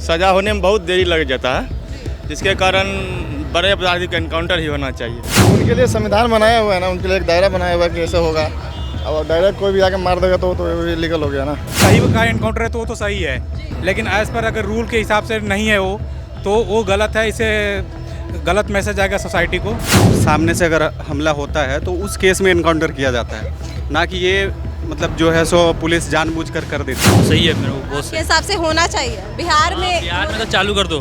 सज़ा होने में बहुत देरी लग जाता है, जिसके कारण बड़े अपराधी का एनकाउंटर ही होना चाहिए। उनके लिए संविधान बनाया हुआ है ना, उनके लिए एक दायरा बनाया हुआ है कि ऐसे होगा। अब डायरेक्ट कोई भी आके मार देगा तो इलीगल हो गया ना। सही का एनकाउंटर है तो वो तो सही है, लेकिन एज पर अगर रूल के हिसाब से नहीं है वो वो गलत है। इसे गलत मैसेज आएगा सोसाइटी को। सामने से अगर हमला होता है तो उस केस में एनकाउंटर किया जाता है, ना कि ये मतलब जो है सो पुलिस जानबूझकर कर देती है। सही है मेरे को के हिसाब से होना चाहिए। बिहार में तो चालू कर दो,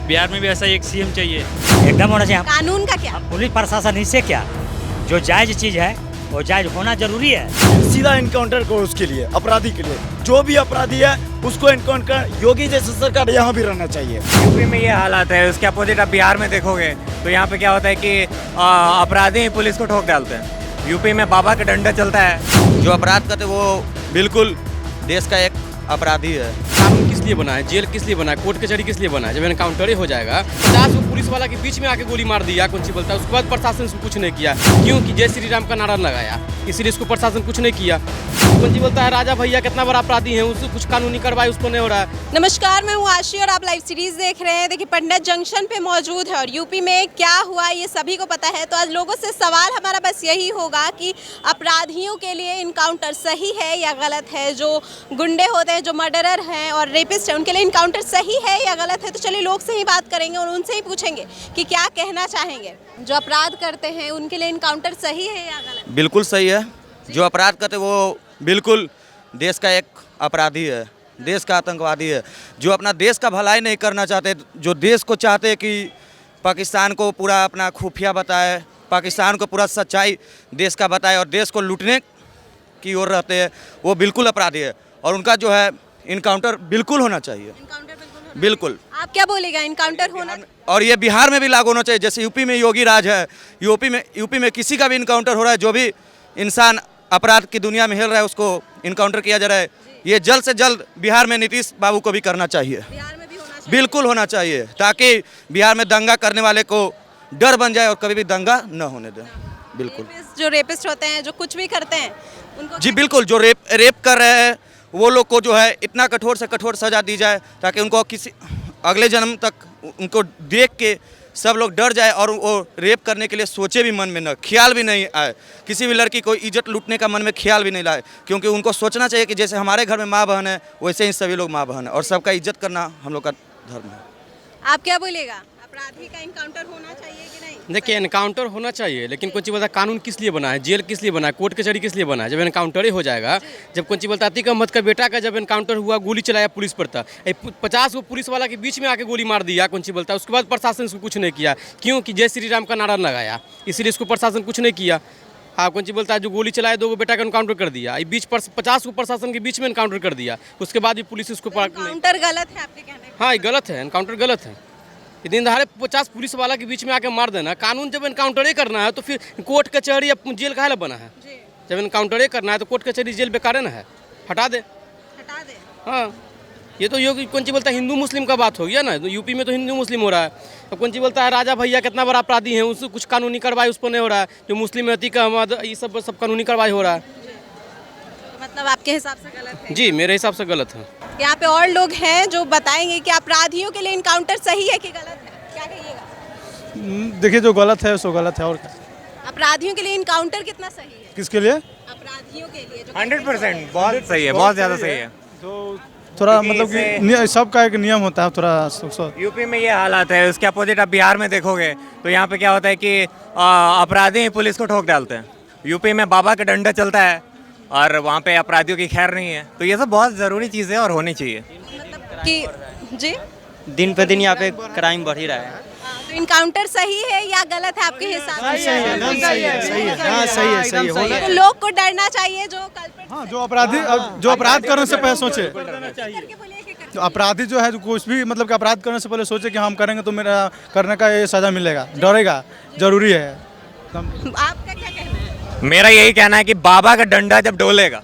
बिहार में भी ऐसा एक सीएम चाहिए, एकदम होना चाहिए। कानून का क्या? पुलिस प्रशासन इससे क्या, जो जायज चीज है वो जायज होना जरूरी है। सीधा इनकाउंटर करो उसके लिए, अपराधी के लिए। जो भी अपराधी है उसको इनकाउंटर, योगी जैसे सरकार यहाँ भी रहना चाहिए। यूपी में ये हालात है, उसके अपोजिट आप बिहार में देखोगे तो यहाँ पे क्या होता है कि अपराधी पुलिस को ठोक डालते हैं। यूपी में बाबा का डंडा चलता है। जो अपराध करते वो बिल्कुल देश का एक अपराधी है। कानून किस लिए बना है, जेल किस लिए बना है, कोर्ट कचहरी किस लिए बना है? जब एनकाउंटर ही हो जाएगा, 50 को पुलिस वाला के बीच में आके गोली मार दिया, कौन सी बोलता है, उसके बाद प्रशासन से कुछ नहीं किया, क्योंकि जय श्री राम का नारा लगाया, इसीलिए इसको प्रशासन कुछ नहीं किया। कौन सी बोलता है राजा भैया कितना बड़ा अपराधी है, उसको कुछ कानूनी कार्रवाई उसको नहीं हो रहा है। नमस्कार, मैं हूँ आशी और आप लाइव सीरीज देख रहे हैं। देखिए, पंडित जंक्शन पे मौजूद है और यूपी में क्या हुआ ये सभी को पता है। तो आज लोगों से सवाल हमारा बस यही होगा कि अपराधियों के लिए इनकाउंटर सही है या गलत है। जो गुंडे होते हैं, जो मर्डरर हैं और रेपिस्ट हैं, उनके लिए इनकाउंटर सही है या गलत है। तो चलिए लोग से ही बात करेंगे और उनसे ही पूछेंगे कि क्या कहना चाहेंगे। जो अपराध करते हैं उनके लिए इनकाउंटर सही है या गलत? बिल्कुल सही है। जो अपराध करते वो बिल्कुल देश का एक अपराधी है, देश का आतंकवादी है, जो अपना देश का भलाई नहीं करना चाहते, जो देश को चाहते कि पाकिस्तान को पूरा अपना खुफिया बताए, पाकिस्तान को पूरा सच्चाई देश का बताए और देश को लूटने की ओर रहते हैं, वो बिल्कुल अपराधी है और उनका जो है इनकाउंटर बिल्कुल होना चाहिए। बिल्कुल। आप क्या बोलेगा, इनकाउंटर होना? और ये बिहार में भी लागू होना चाहिए। जैसे यूपी में योगी राज है, यूपी में किसी का भी इनकाउंटर हो रहा है, जो भी इंसान अपराध की दुनिया में हिल रहा है उसको इनकाउंटर किया जा रहा है। ये जल्द से जल्द बिहार में नीतीश बाबू को भी करना चाहिए, बिहार में भी होना चाहिए। बिल्कुल होना चाहिए, ताकि बिहार में दंगा करने वाले को डर बन जाए और कभी भी दंगा न होने दें। बिल्कुल। जो रेपिस्ट होते हैं, जो कुछ भी करते हैं उनको, जी बिल्कुल, जो रेप कर रहे हैं वो लोग को जो है इतना कठोर से कठोर सजा दी जाए ताकि उनको किसी अगले जन्म तक उनको देख के सब लोग डर जाए और वो रेप करने के लिए सोचे भी मन में न, ख्याल भी नहीं आए, किसी भी लड़की को इज्जत लूटने का मन में ख्याल भी नहीं लाए। क्योंकि उनको सोचना चाहिए कि जैसे हमारे घर में माँ बहन है वैसे ही सभी लोग माँ बहन है और सबका इज्जत करना हम लोग का धर्म है। आप क्या बोलेगा, अपराधी का इनकाउंटर होना चाहिए कि नहीं? देखिए, एनकाउंटर होना चाहिए, लेकिन कौन सी बोलता है कानून किस लिए बना है, जेल किस लिए बना है, कोर्ट कचहरी किस लिए बना है? जब एनकाउंटर ही हो जाएगा, जब कौन सी बोलता है अतीक अहमद का बेटा का जब एनकाउंटर हुआ, गोली चलाया पुलिस पर था, 50 को पुलिस वाला के बीच में आके गोली मार दिया, कौन सी बोलता है, उसके बाद प्रशासन इसको कुछ नहीं किया, क्योंकि जय श्री राम का नारा लगाया, इसीलिए इसको प्रशासन कुछ नहीं किया। हाँ, कौन सी बोलता है जो गोली चलाया 2 बेटा का एनकाउंटर कर दिया, बीच पर 50 को प्रशासन के बीच में एनकाउंटर कर दिया, उसके बाद भी पुलिस इसको एनकाउंटर गलत है आपके कहने? हाँ, ये गलत है, एनकाउंटर गलत है। दिन दहाड़े 50 पुलिस वाला के बीच में आके मार देना, कानून जब एनकाउंटर ही करना है तो फिर कोर्ट कचहरी या जेल काहे ला बना है? जब एनकाउंटर ही करना है तो कोर्ट कचहरी जेल बेकार है ना, है, हटा दे। हाँ, ये तो योगी कौन सी बोलता है हिंदू मुस्लिम का बात हो गया ना, तो यूपी में तो हिंदू मुस्लिम हो रहा है। तो कौन सी बोलता है राजा भैया कितना बड़ा अपराधी है, उसको कुछ कानूनी कार्रवाई उस पर नहीं हो रहा है। जो मुस्लिम है अतीक अहमद, ये सब कानूनी कार्रवाई हो रहा है। मतलब आपके हिसाब से गलत है? जी, मेरे हिसाब से गलत है। यहाँ पे और लोग हैं जो बताएंगे कि अपराधियों के लिए इनकाउंटर सही है कि गलत है, क्या कहिएगा? देखिए, जो गलत है सो गलत है। और अपराधियों के लिए इनकाउंटर कितना सही है? किसके लिए? अपराधियों के लिए। 100% बहुत सही है, बहुत ज़्यादा सही है। तो थोड़ा मतलब कि सबका एक नियम होता है थोड़ा। यूपी में ये हालात है, उसके अपोजिट आप बिहार में देखोगे तो यहाँ पे क्या होता है कि अपराधी पुलिस को ठोक डालते हैं। यूपी में बाबा का डंडा चलता है और वहाँ पे अपराधियों की खैर नहीं है। तो ये सब बहुत ज़रूरी चीज़ है और होनी चाहिए। मतलब कि जी दिन पे दिन यहाँ पे क्राइम बढ़ ही रहा है। तो इनकाउंटर सही है या गलत है आपके हिसाब से? सही है। तो लोग को डरना चाहिए जो कल्प्रिट। हाँ, जो अपराध करने से पहले सोचे, तो अपराधी जो है कुछ भी मतलब कि अपराध करने से पहले सोचे कि हम करेंगे तो मेरा करने का ये सजा मिलेगा, डरेगा, जरूरी है। आपका क्या कहना है? मेरा यही कहना है कि बाबा का डंडा जब डोलेगा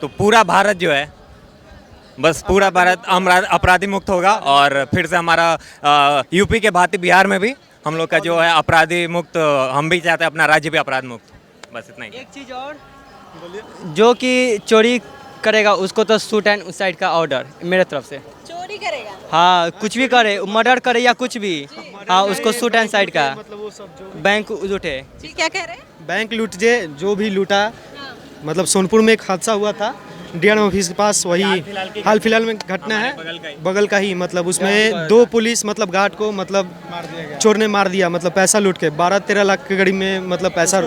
तो पूरा भारत जो है, बस पूरा भारत अपराधी मुक्त होगा और फिर से हमारा यूपी के भांति बिहार में भी हम लोग का जो है अपराधी मुक्त, हम भी चाहते हैं अपना राज्य भी अपराध मुक्त। बस इतना ही। एक चीज़ और, जो कि चोरी करेगा उसको तो शूट एंड सुसाइड का ऑर्डर मेरे तरफ से। चोरी करेगा हाँ कुछ भी करे, मर्डर करे या कुछ भी, हाँ उसको शूट एंड साइड का बैंक लूटे। क्या कह रहे हैं? बैंक लूट जो भी लूटा, मतलब सोनपुर में एक हादसा हुआ था डीएम ऑफिस के पास, वही हाल फिलहाल में घटना है, बगल का ही। मतलब उसमें 2 पुलिस मतलब गार्ड को मतलब चोर ने मार दिया, मतलब पैसा लूट के 12-13 लाख के गाड़ी में, मतलब पैसा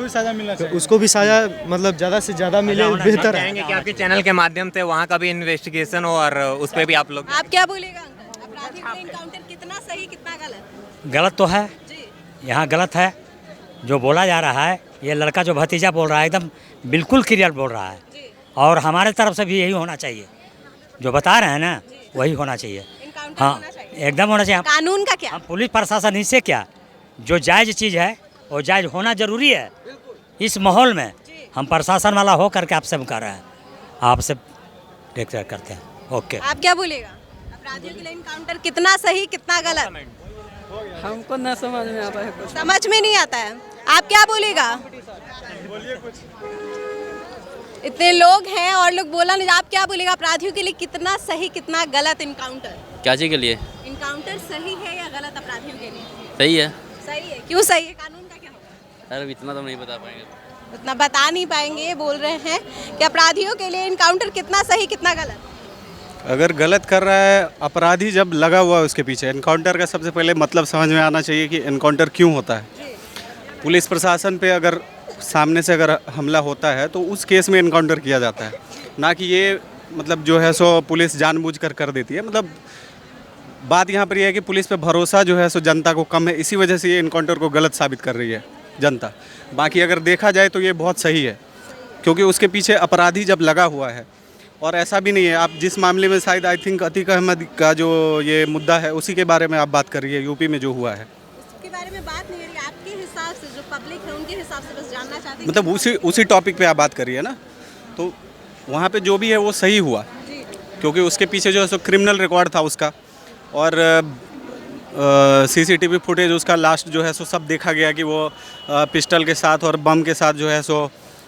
उसको भी सजा मतलब ज़्यादा से ज़्यादा मिले बेहतर है। कि आपके चैनल के माध्यम से वहाँ का भी इन्वेस्टिगेशन हो और उस पर भी आप लोग। आप क्या बोलेगा अंकल? अपराधियों का एनकाउंटर कितना सही कितना गलत? गलत तो है, यहाँ गलत है। जो बोला जा रहा है, ये लड़का जो भतीजा बोल रहा है एकदम बिल्कुल क्लियर बोल रहा है, और हमारे तरफ से भी यही होना चाहिए। जो बता रहे हैं ना वही होना चाहिए। हाँ एकदम होना चाहिए। कानून का क्या? हम पुलिस प्रशासन इससे क्या, जो जायज़ चीज़ है वो जायज़ होना जरूरी है। इस माहौल में हम प्रशासन वाला हो करके आपसे हम कर रहे हैं, आपसे देखते करते हैं। ओके, आप क्या बोलेगा? अपराधियों के लिए एनकाउंटर कितना सही कितना गलत? हमको ना समझ में आता है कुछ। समझ में नहीं आता है। आप क्या बोलेगा? इतने लोग हैं और लोग बोला नहीं, आप क्या बोलेगा? अपराधियों के लिए कितना सही कितना गलत एनकाउंटर? क्या चीज़ के लिए? एनकाउंटर सही है या गलत अपराधियों के लिए? सही है। सही है। क्यों सही है? कानून का क्या होगा? अरे इतना तो नहीं बता पाएंगे। उतना बता नहीं पाएंगे। ये बोल रहे हैं कि अपराधियों के लिए एनकाउंटर कितना सही कितना गलत? अगर गलत कर रहा है अपराधी, जब लगा हुआ है उसके पीछे, एनकाउंटर का सबसे पहले मतलब समझ में आना चाहिए कि एनकाउंटर क्यों होता है। पुलिस प्रशासन पे अगर सामने से अगर हमला होता है तो उस केस में एनकाउंटर किया जाता है, ना कि ये मतलब जो है सो पुलिस जानबूझकर कर देती है। मतलब बात यहाँ पर यह है कि पुलिस पे भरोसा जो है सो जनता को कम है, इसी वजह से ये एनकाउंटर को गलत साबित कर रही है जनता। बाकी अगर देखा जाए तो ये बहुत सही है, क्योंकि उसके पीछे अपराधी जब लगा हुआ है, और ऐसा भी नहीं है। आप जिस मामले में शायद आई थिंक अतीक अहमद का जो ये मुद्दा है उसी के बारे में आप बात कर रही है, यूपी में जो हुआ है। उसके बारे में बात नहीं हो रही, आपके हिसाब से जो पब्लिक है उनके हिसाब से बस जानना चाहते हैं। मतलब उसी टॉपिक पे आप बात करिए ना, तो वहाँ पे जो भी है वो सही हुआ, क्योंकि उसके पीछे जो है सो क्रिमिनल रिकॉर्ड था उसका, और सीसीटीवी फुटेज उसका लास्ट जो है सो सब देखा गया कि वो पिस्टल के साथ और बम के साथ जो है सो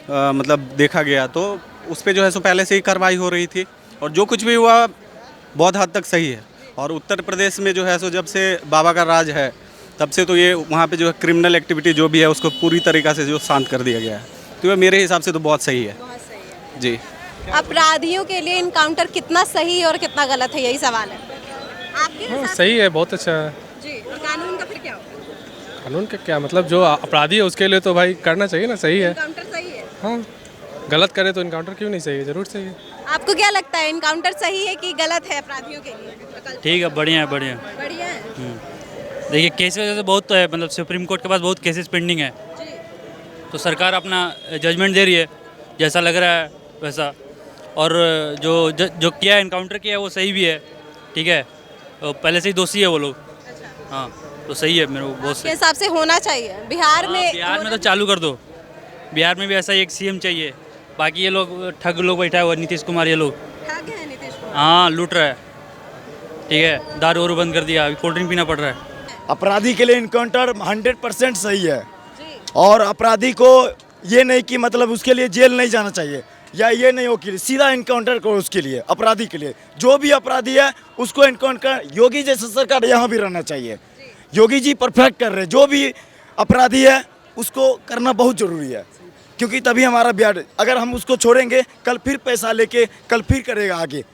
मतलब देखा गया। तो उस पर जो है सो पहले से ही कार्रवाई हो रही थी, और जो कुछ भी हुआ बहुत हद तक सही है। और उत्तर प्रदेश में जो है सो जब से बाबा का राज है तब से तो ये वहाँ पे जो है क्रिमिनल एक्टिविटी जो भी है उसको पूरी तरीक़ा से जो शांत कर दिया गया है। तो ये मेरे हिसाब से तो बहुत सही है। जी, अपराधियों के लिए एनकाउंटर कितना सही और कितना गलत है, यही सवाल है आपके हिसाब से? सही है, बहुत अच्छा है जी। और कानून का फिर क्या होगा? कानून का क्या मतलब, जो अपराधी है उसके लिए तो भाई करना चाहिए ना। सही है, एनकाउंटर सही है। हाँ गलत करे तो इनकाउंटर क्यों नहीं सही है? जरूर सही है। आपको क्या लगता है एनकाउंटर सही है कि गलत है अपराधियों के लिए? ठीक है, बढ़िया है, बढ़िया। बढ़िया है। देखिए केसेस वैसे बहुत है, मतलब सुप्रीम कोर्ट के पास बहुत केसेस पेंडिंग है, तो सरकार अपना जजमेंट दे रही है जैसा लग रहा है वैसा। और जो किया एनकाउंटर किया है वो सही भी है, ठीक है। पहले से ही दोषी है वो लोग। हाँ तो सही है, मेरे को बहुत के हिसाब से होना चाहिए। बिहार में तो चालू कर दो, बिहार में भी ऐसा एक सीएम चाहिए। बाकी ये लोग ठग लोग बैठा हुआ, नीतीश कुमार, ये लोग ठग है नीतीश कुमार। हाँ लूट रहा है, ठीक है। दारू वारू बंद कर दिया, अभी कोल्ड ड्रिंक पीना पड़ रहा है। अपराधी के लिए इनकाउंटर 100% सही है, और अपराधी को ये नहीं कि मतलब उसके लिए जेल नहीं जाना चाहिए, या ये नहीं हो कि सीधा इनकाउंटर करो उसके लिए। अपराधी के लिए जो भी अपराधी है उसको इनकाउंटर, योगी जैसा सरकार यहाँ भी रहना चाहिए। योगी जी परफेक्ट कर रहे हैं, जो भी अपराधी है उसको करना बहुत ज़रूरी है, क्योंकि तभी हमारा बिहार, अगर हम उसको छोड़ेंगे कल फिर पैसा लेके कल फिर करेगा, आगे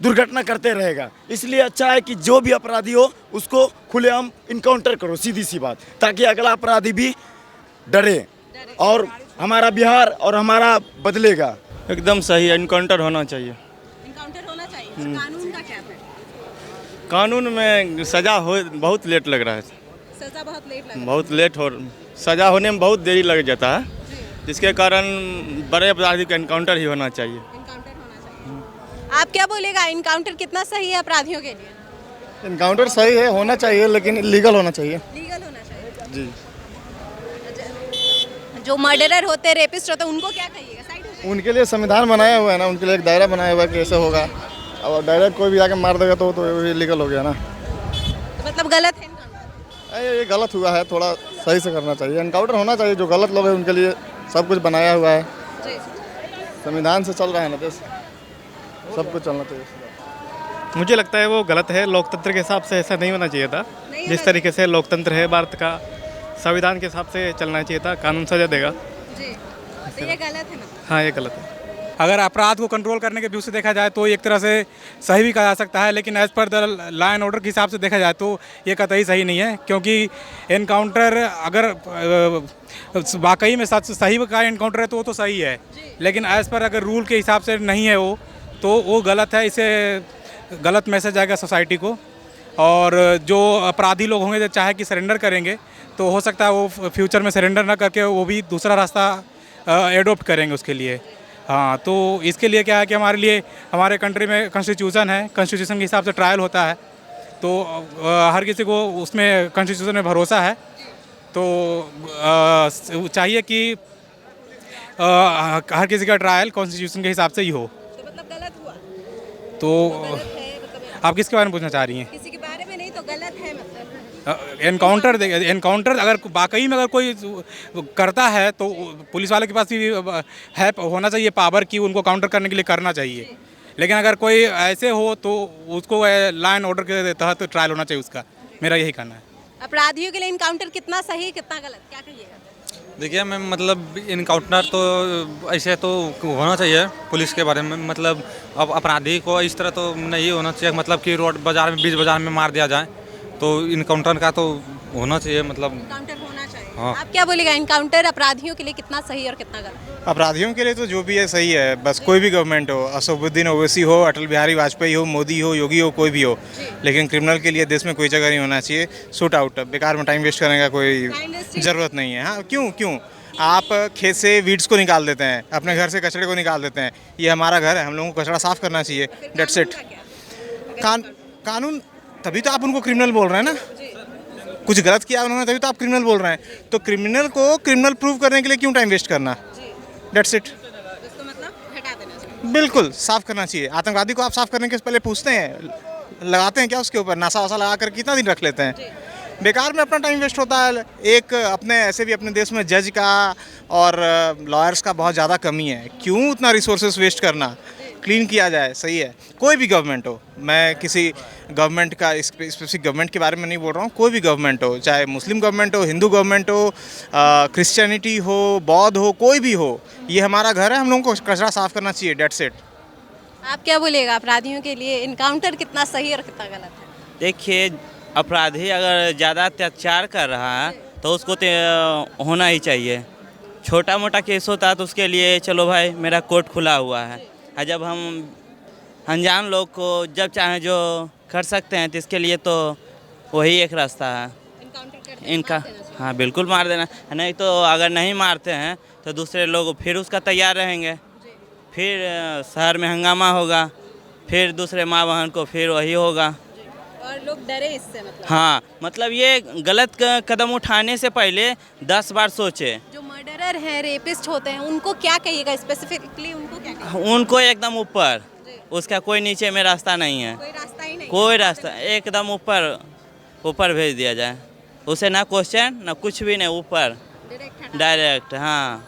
दुर्घटना करते रहेगा। इसलिए अच्छा है कि जो भी अपराधी हो उसको खुलेआम इनकाउंटर करो, सीधी सी बात, ताकि अगला अपराधी भी डरे और हमारा बिहार और हमारा बदलेगा। एकदम सही, एनकाउंटर होना चाहिए। एनकाउंटर होना चाहिए। कानून का क्या है? कानून में सज़ा हो बहुत लेट लग रहा है। सज़ा बहुत लेट लग बहुत लेट हो, सज़ा होने में बहुत देरी लग जाता है, जिसके कारण बड़े अपराधी का एनकाउंटर ही होना चाहिए। आप क्या बोलेगा? एनकाउंटर कितना सही है अपराधियों के लिए? एनकाउंटर सही है, होना चाहिए, लेकिन लीगल होना चाहिए। लीगल होना चाहिए जी। जो मर्डरर होते, रेपिस्ट होते, उनको क्या कहिएगा? साइड हो जाइए। उनके लिए संविधान बनाया हुआ है ना, उनके लिए एक दायरा बनाया हुआ है कि ऐसे होगा। और डायरेक्ट कोई भी आके मार देगा तो इलीगल हो गया ना। तो मतलब गलत है एनकाउंटर? ये गलत हुआ है, थोड़ा सही से करना चाहिए। एनकाउंटर होना चाहिए, जो गलत लोग हैं उनके लिए सब कुछ बनाया हुआ है, संविधान से चल रहा है ना देश, सब कुछ चलना चाहिए। मुझे लगता है वो गलत है। लोकतंत्र के हिसाब से ऐसा नहीं होना चाहिए था। जिस तरीके से लोकतंत्र है भारत का, संविधान के हिसाब से चलना चाहिए था। कानून सजा देगा। जी, तो ये गलत है ना? हाँ, ये गलत है। अगर अपराध को कंट्रोल करने के व्यू से देखा जाए तो एक तरह से सही भी कहा जा सकता है, लेकिन as per the law and order के हिसाब से देखा जाए तो ये कतई सही नहीं है, क्योंकि एनकाउंटर अगर वाकई में सही का एनकाउंटर है तो वो तो सही है, लेकिन एज़ पर अगर रूल के हिसाब से नहीं है वो वो गलत है। इसे गलत मैसेज जाएगा सोसाइटी को, और जो अपराधी लोग होंगे जो चाहे कि सरेंडर करेंगे तो हो सकता है वो फ्यूचर में सरेंडर ना करके वो भी दूसरा रास्ता एडोप्ट करेंगे उसके लिए। हाँ, तो इसके लिए क्या है कि हमारे लिए हमारे कंट्री में कॉन्स्टिट्यूशन है, कॉन्स्टिट्यूशन के हिसाब से ट्रायल होता है, तो हर किसी को उसमें कॉन्स्टिट्यूशन में भरोसा है, तो चाहिए कि हर किसी का ट्रायल कॉन्स्टिट्यूशन के हिसाब से ही हो। तो मतलब गलत हुआ? तो आप किसके बारे में पूछना चाह रही हैं? किसी के बारे में नहीं, तो गलत है मतलब। एनकाउंटर अगर वाकई में अगर कोई करता है तो पुलिस वाले के पास भी है, होना चाहिए पावर की उनको काउंटर करने के लिए करना चाहिए, लेकिन अगर कोई ऐसे हो तो उसको लॉ एंड ऑर्डर के तहत ट्रायल होना चाहिए उसका। मेरा यही कहना है। अपराधियों के लिए इनकाउंटर कितना सही कितना गलत, क्या कहिएगा? देखिए मैम, मतलब इनकाउंटर तो ऐसे तो होना चाहिए पुलिस के बारे में। मतलब अब अपराधी को इस तरह तो नहीं होना चाहिए, मतलब कि रोड बाजार में, बीच बाजार में मार दिया जाए, तो इनकाउंटर का तो होना चाहिए। मतलब इनकाउंटर होना चाहिए। हाँ। आप क्या बोलेगा, इनकाउंटर अपराधियों के लिए कितना सही और कितना गलत? अपराधियों के लिए तो जो भी है सही है, बस कोई भी गवर्नमेंट हो, असदुद्दीन ओवैसी हो, अटल बिहारी वाजपेयी हो, मोदी हो, योगी हो, कोई भी हो, लेकिन क्रिमिनल के लिए देश में कोई जगह नहीं होना चाहिए। शूट आउट, बेकार में टाइम वेस्ट करने का कोई ज़रूरत नहीं है। हाँ, क्यों आप खेत से वीड्स को निकाल देते हैं, अपने घर से कचरे को निकाल देते हैं, ये हमारा घर है, हम लोगों को कचरा साफ करना चाहिए। That's it. कानून, तभी तो आप उनको क्रिमिनल बोल रहे हैं ना। कुछ गलत किया उन्होंने तभी तो आप क्रिमिनल बोल रहे हैं, तो क्रिमिनल को क्रिमिनल प्रूव करने के लिए क्यों टाइम वेस्ट करना? That's it. बिल्कुल साफ करना चाहिए। आतंकवादी को आप साफ करने के पहले पूछते हैं, लगाते हैं क्या उसके ऊपर, नशा वसा लगा कर कितना दिन रख लेते हैं? बेकार में अपना टाइम वेस्ट होता है। एक अपने ऐसे भी अपने देश में जज का और लॉयर्स का बहुत ज़्यादा कमी है, क्यों उतना रिसोर्सेज वेस्ट करना? क्लीन किया जाए, सही है। कोई भी गवर्नमेंट हो, मैं किसी गवर्नमेंट का स्पेसिफिक गवर्नमेंट के बारे में नहीं बोल रहा हूँ, कोई भी गवर्नमेंट हो, चाहे मुस्लिम गवर्नमेंट हो, हिंदू गवर्नमेंट हो, क्रिश्चियनिटी हो, बौद्ध हो, कोई भी हो, ये हमारा घर है, हम लोगों को कचरा साफ करना चाहिए। That's it. आप क्या बोलेगा, अपराधियों के लिए इनकाउंटर कितना सही और कितना गलत है? देखिए, अपराधी अगर ज़्यादा अत्याचार कर रहा है तो उसको तो होना ही चाहिए। छोटा मोटा केस होता है तो उसके लिए चलो भाई मेरा कोर्ट खुला हुआ है, और जब हम अनजान लोग को जब चाहें जो कर सकते हैं, तो इसके लिए तो वही एक रास्ता है इनका। हाँ, बिल्कुल मार देना। नहीं तो अगर नहीं मारते हैं तो दूसरे लोग फिर उसका तैयार रहेंगे, फिर शहर में हंगामा होगा, फिर दूसरे माँ बहन को फिर वही होगा, और लोग डरे इससे। मतलब हाँ, मतलब ये गलत कदम उठाने से पहले 10 बार सोचे। जो मर्डरर हैं, रेपिस्ट होते हैं, उनको क्या कहिएगा स्पेसिफिकली? उनको क्या कहिएगा? उनको एकदम ऊपर, उसका कोई नीचे में रास्ता नहीं है। कोई रास्ता ही नहीं, कोई रास्ता, एकदम ऊपर भेज दिया जाए उसे, ना क्वेश्चन ना कुछ भी नहीं, ऊपर डायरेक्ट। हाँ,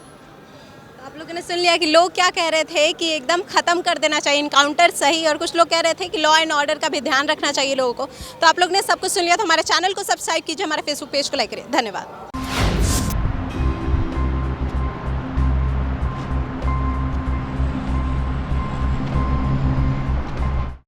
आप लोगों ने सुन लिया कि लोग क्या कह रहे थे कि एकदम खत्म कर देना चाहिए इनकाउंटर, सही, और कुछ लोग कह रहे थे कि लॉ एंड ऑर्डर का भी ध्यान रखना चाहिए लोगों को। तो आप लोग ने सब कुछ सुन लिया, तो हमारे चैनल को सब्सक्राइब कीजिए, हमारे फेसबुक पेज को लाइक करिए। धन्यवाद।